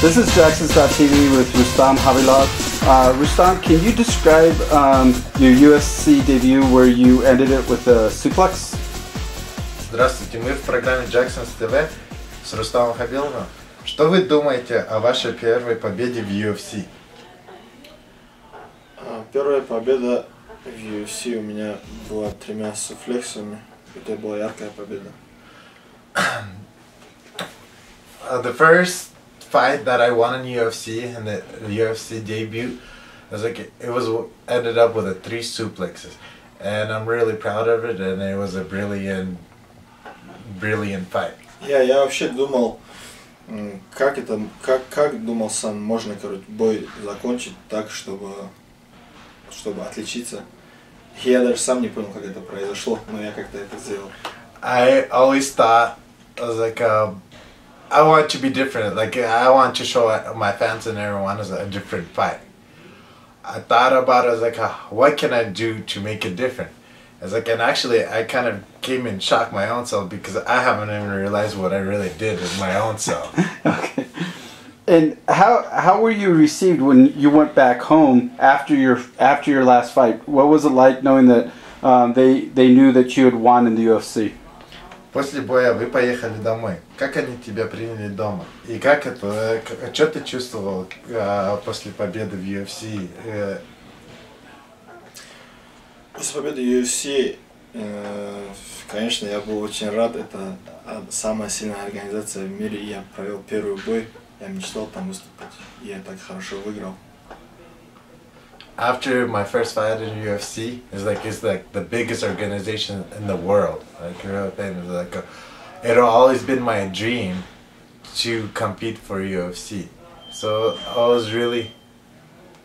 This is Jacksons.tv with Rustam Khabilov. Rustam, can you describe your UFC debut where you ended it with a suplex? Здравствуйте, мы в программе Jacksons TV с Рустамом Кhabиловым. Что вы думаете о вашей первой победе в UFC? Первая победа в UFC у меня была 3 суфлексами. Это была яркая победа. The first fight that I won in UFC and the UFC debut, ended up with 3 suplexes, and I'm really proud of it. And it was a brilliant fight. Я вообще думал, как думал сам, можно, бой закончить так, чтобы отличиться. Я даже сам не понял, как это произошло, но я как-то это сделал. I always thought, I want to be different. I want to show my fans and everyone as a different fight. I thought about it, what can I do to make it different? And actually, I kind of came in shock my own self because I haven't even realized what I really did in my own self. Okay. And how were you received when you went back home after your last fight? What was it like knowing that they knew that you had won in the UFC? После боя вы поехали домой. Как они тебя приняли дома? И что ты чувствовал после победы в UFC? После победы в UFC, конечно, я был очень рад. Это самая сильная организация в мире. Я провел первый бой. Я мечтал там выступить. И я так хорошо выиграл. After my first fight in UFC, it's the biggest organization in the world. It'll always been my dream to compete for UFC. So I was really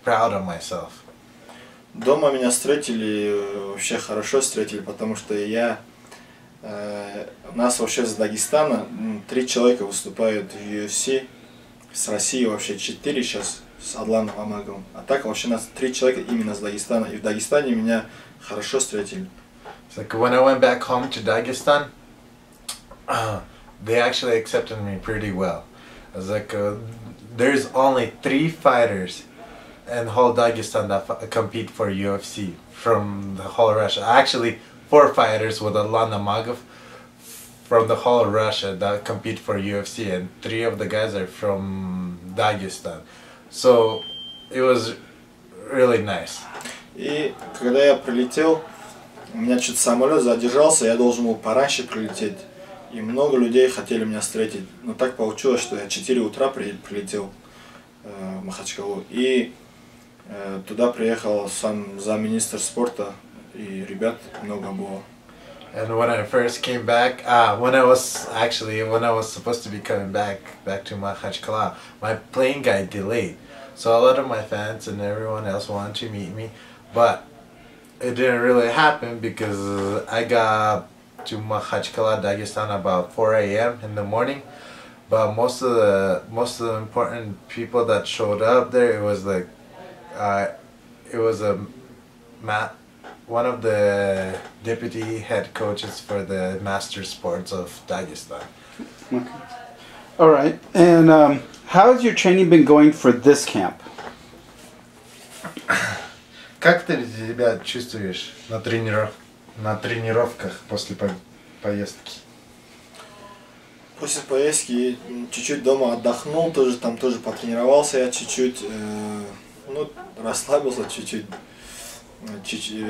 proud of myself. Дома меня встретили, вообще хорошо встретили, потому что у нас вообще с Дагестана 3 человека выступают в UFC, с России вообще 4 сейчас. С Адланом Амаговым. А так вообще нас 3 человека именно с Дагестана. И в Дагестане меня хорошо встретили. When I went back home to Dagestan, they actually accepted me pretty well. There's only 3 fighters in whole Dagestan that compete for UFC from the whole Russia. Actually, 4 fighters with Adlan Amagov from the whole Russia that compete for UFC, and 3 of the guys are from Dagestan. So it was really nice. И когда я прилетел, у меня что-то самолет задержался, я должен был пораньше прилететь. И много людей хотели меня встретить. Но так получилось, что я в 4 утра прилетел в Махачкалу. И туда приехал сам замминистра спорта, и ребят много было. And when I first came back, when I was supposed to be coming back to Makhachkala, my plane got delayed. So a lot of my fans and everyone else wanted to meet me, but it didn't really happen because I got to Makhachkala, Dagestan about 4 a.m. in the morning. But most of the important people that showed up there, it was one of the deputy head coaches for the master sports of Dagestan. Okay. All right. And how has your training been going for this camp? Как ты себя чувствуешь на тренировках после поездки? После поездки чуть-чуть дома отдохнул, там тоже потренировался я чуть-чуть, расслабился чуть-чуть.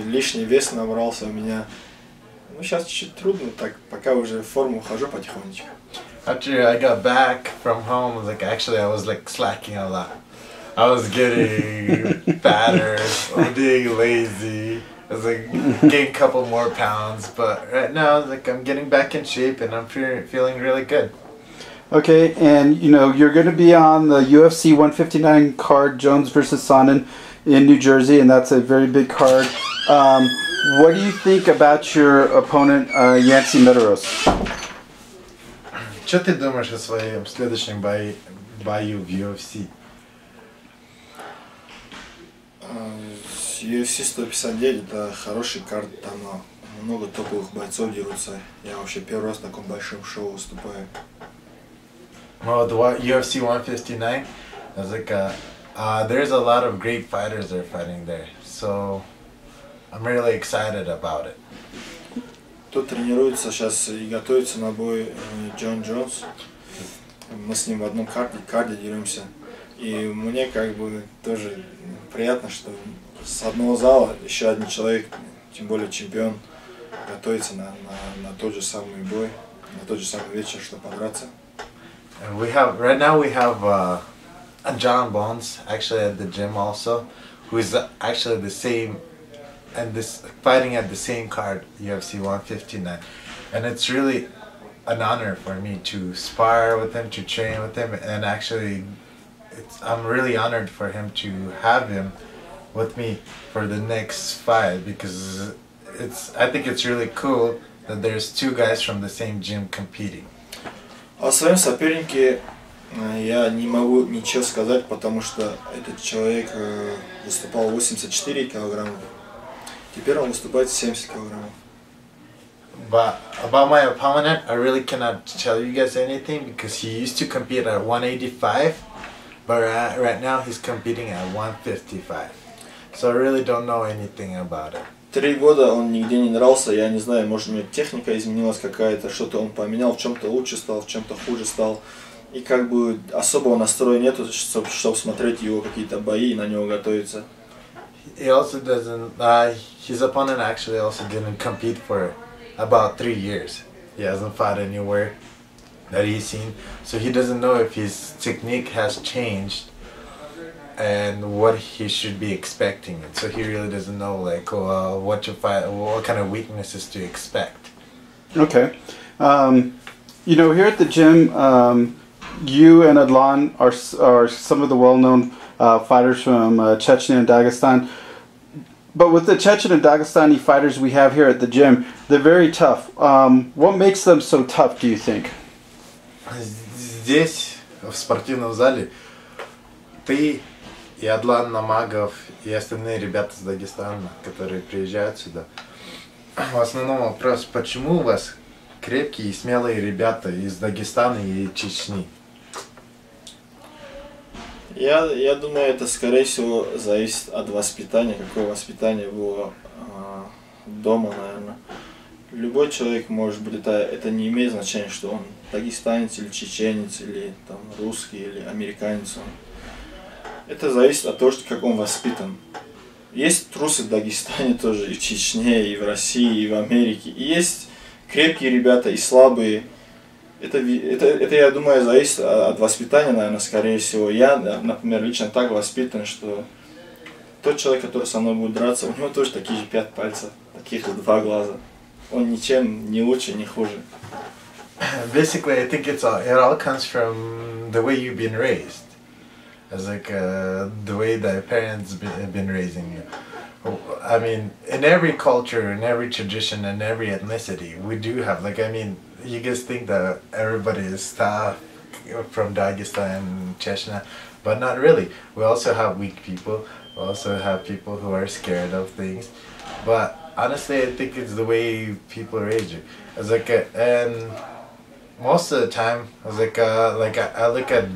Лишний вес набрался у меня. Сейчас чуть-чуть трудно, так пока уже в форму ухожу потихонечку. After I got back from home, I was slacking a lot. I was getting fatter, I was getting lazy. I was gained a couple more pounds, but right now I'm getting back in shape and I'm feeling really good. Okay, and you're going to be on the UFC 159 card, Jones versus Sonnen, in New Jersey, and that's a very big card. What do you think about your opponent, Yancy Medeiros? Что ты думаешь о своем следующем бою в UFC? UFC 159 это хороший карт, там много топовых бойцов дерутся. Я вообще первый раз в таком большом шоу выступаю. Well, the UFC 159, I was like, there's a lot of great fighters that are fighting there. So I'm really excited about it. Тут тренируется сейчас и готовится на бой Джон Джонс. Мы с ним в одном карде деремся. И мне как бы тоже приятно, что с одного зала еще один человек, тем более чемпион, готовится на тот же самый бой, на тот же самый вечер, чтобы подраться. Right now we have John Bones actually at the gym also, who is actually the same and this fighting at the same card, UFC 159, and it's really an honor for me to spar with him, to train with him, and actually I'm really honored for him to have him with me for the next fight, because I think it's really cool that there's two guys from the same gym competing. О своем сопернике я не могу ничего сказать, потому что этот человек выступал 84 килограмма. Теперь он выступает 70 килограммов. But about my opponent, I really cannot tell you guys anything because he used to compete at 185, but right now he's competing at 155. So I really don't know anything about it. 3 года он нигде не дрался, я не знаю, может у него техника изменилась какая-то, что-то он поменял, в чем-то лучше стал, в чем-то хуже стал. И как бы особого настроя нету, чтобы смотреть его какие-то бои и на него готовиться. He also doesn't, his opponent actually also didn't compete for about 3 years. He hasn't fought anywhere that he's seen, so he doesn't know if his technique has changed and what he should be expecting. And so he really doesn't know like what to fight, what kind of weaknesses to expect. Okay. You know, here at the gym, you and Adlan are some of the well-known fighters from Chechnya and Dagestan. But with the Chechen and Dagestani fighters we have here at the gym, they're very tough. What makes them so tough, do you think? Здесь, в спортивном зале, ты и Адлан Намагов, и остальные ребята из Дагестана, которые приезжают сюда. В основном вопрос, почему у вас крепкие и смелые ребята из Дагестана и Чечни? Я думаю, это скорее всего зависит от воспитания, какое воспитание было дома, наверное. Любой человек может быть, это не имеет значения, что он дагестанец или чеченец, или там русский, или американец. Это зависит от того, как он воспитан. Есть трусы в Дагестане тоже, и в Чечне, и в России, и в Америке. И есть крепкие ребята, и слабые. Это, я думаю, зависит от воспитания, наверное, скорее всего. Я, например, лично так воспитан, что тот человек, который со мной будет драться, у него тоже такие же 5 пальцев, таких же 2 глаза. Он ничем не лучше, не хуже. Basically, I think it all comes from the way you've been raised. As like the way that parents have been raising you. I mean, in every culture, in every tradition, in every ethnicity, we do have, like, I mean, you guys think that everybody is tough from Dagestan and Chechnya, but not really. We also have weak people. We also have people who are scared of things. But honestly, I think it's the way people raise you. It's like, and most of the time, I was like, I look at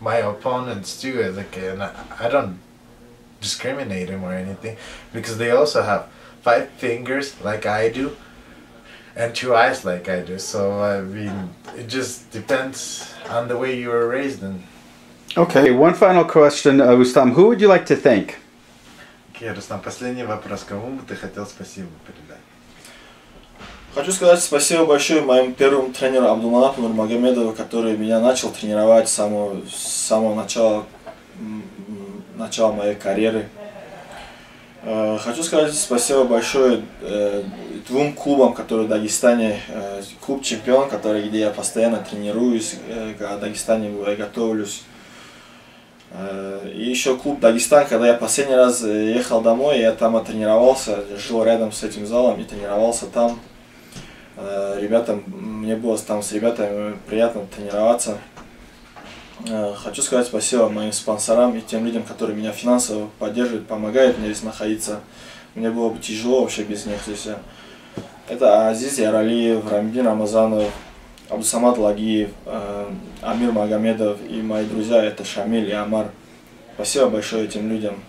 my opponents too, as like, and I don't discriminate them or anything, because they also have 5 fingers like I do, and 2 eyes like I do. So I mean, it just depends on the way you were raised. And okay, one final question, Rustam. Who would you like to thank? Okay, Rustam, последний вопрос. Кому бы ты хотел спасибо передать? Хочу сказать спасибо большое моему первому тренеру Абдулманапу Нурмагомедову, который меня начал тренировать с самого начала моей карьеры. Хочу сказать спасибо большое 2 клубам, которые в Дагестане. Клуб «Чемпион», где я постоянно тренируюсь, когда в Дагестане я готовлюсь. И еще клуб «Дагестан», когда я последний раз ехал домой, я там тренировался, жил рядом с этим залом и тренировался там. Мне было там с ребятами приятно тренироваться. Хочу сказать спасибо моим спонсорам и тем людям, которые меня финансово поддерживают, помогают мне здесь находиться. Мне было бы тяжело вообще без них здесь. Это Азиз Яралиев, Рамдин Рамазанов, Абдусамат Лагиев, Амир Магомедов и мои друзья это Шамиль и Амар. Спасибо большое этим людям.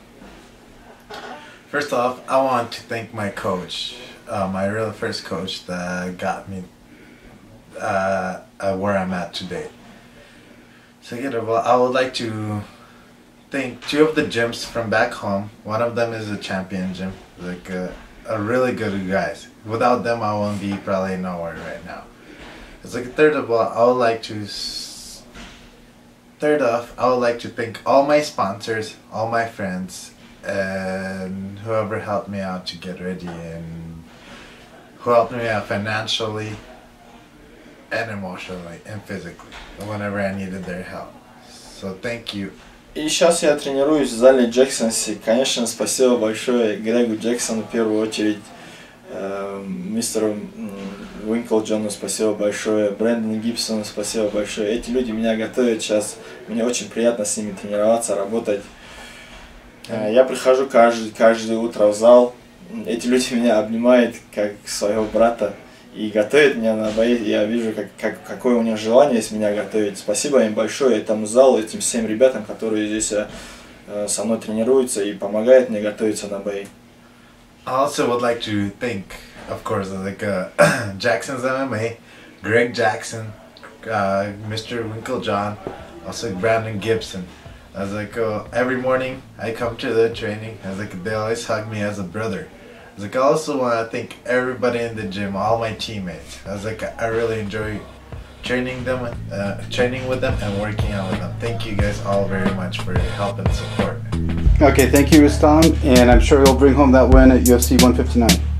First off, I want to thank my coach, my real first coach that got me where I'm at today. Second of all, I would like to thank two of the gyms from back home. One of them is a champion gym, like a really good guys. Without them, I won't be probably nowhere right now. It's like third of all, I would like to thank all my sponsors, all my friends, and whoever helped me out to get ready and who helped me out financially and emotionally and physically whenever I needed their help. So thank you. И сейчас я тренируюсь в зале Джексонси. Конечно, спасибо большое Грегу Джексону в первую очередь, мистеру Уинклджону спасибо большое, Брэндону Гибсону спасибо большое. Эти люди меня готовят сейчас. Мне очень приятно с ними тренироваться, работать. Я прихожу каждое утро в зал. Эти люди меня обнимают как своего брата и готовят меня на бои. Я вижу, какое у них желание есть меня готовить. Спасибо им большое, этому залу, этим всем ребятам, которые здесь со мной тренируются и помогают мне готовиться на бои. I also would like to thank, of course, like Jackson's MMA, Greg Jackson, Mr. Winklejohn, also Brandon Gibson. I was like, every morning I come to the training. I was like, they always hug me as a brother. I was like, I also want to thank everybody in the gym, all my teammates. I was like, I really enjoy training with them and working out with them. Thank you guys all very much for your help and support. Okay, thank you, Rustam, and I'm sure you'll bring home that win at UFC 159.